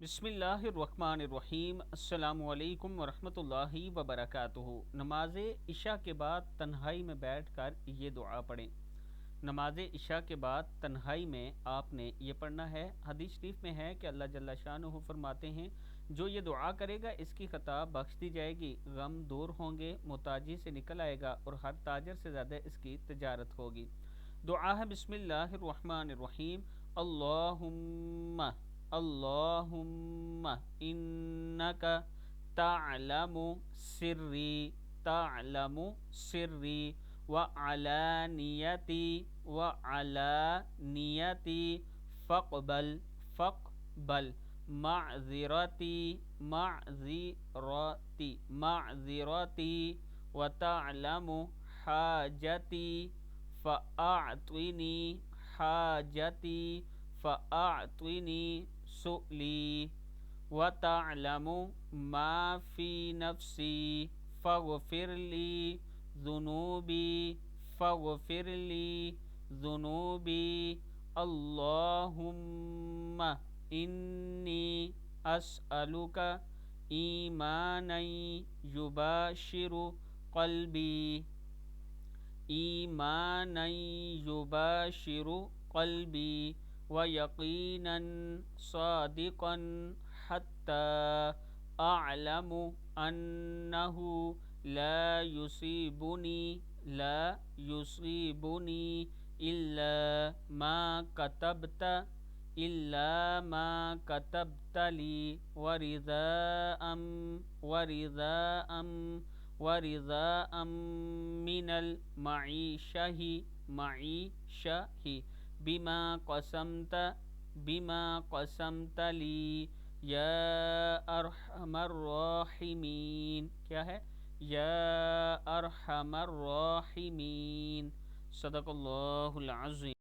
बिस्मिल्लाहिर्रहमानिर्रहीम अस्सलामुअलैकुम वरहमतुल्लाहि वबरकातुहू। नमाज इशा के बाद तन्हाई में बैठकर ये दुआ पढ़ें। नमाज इशा के बाद तन्हाई में आपने ये पढ़ना है। हदीस शरीफ में है कि अल्लाह जल्ला शानुहु फरमाते हैं, जो ये दुआ करेगा इसकी खता बख्श दी जाएगी, गम दूर होंगे, मुताजी से निकल आएगा और हर ताजर से ज़्यादा इसकी तजारत होगी। दुआ है बिस्मिल्लाहिर्रहमानिर्रहीम। अल्लाहुम्मा अल्लाहुम्मा इन्नका ताअलमु सिर्री ताअलमु सिर्री व अलानियती व अलानियती फ़क़बल फ़क़बल माज़िरती माज़िरती माज़िरती व ताअलमु हाजती फ़अअतिनी हाजती फ़अअतिनी सुअली व ताअलमु मा फ़ी नफ़्सी फ़ग़फ़िरली ज़ुनूबी फ़ग़फ़िरली ज़ुनूबी अल्लाहुम्मा इन्नी अस्अलुका ईमानन युबाशिरु क़ल्बी ईमानन युबाशिरु क़ल्बी व यक़ीनन सादिक़न हत्ता अअलमु अन्नहु ला युसीबुनी इल्ला मा कतबत ली वरिज़ाअम मिनल मईशही बिमा क़समत ली या अरहमर राहिमीन। क्या है? या अरहमर राहिमीन। सदक़ल्लाहुल अज़ीम।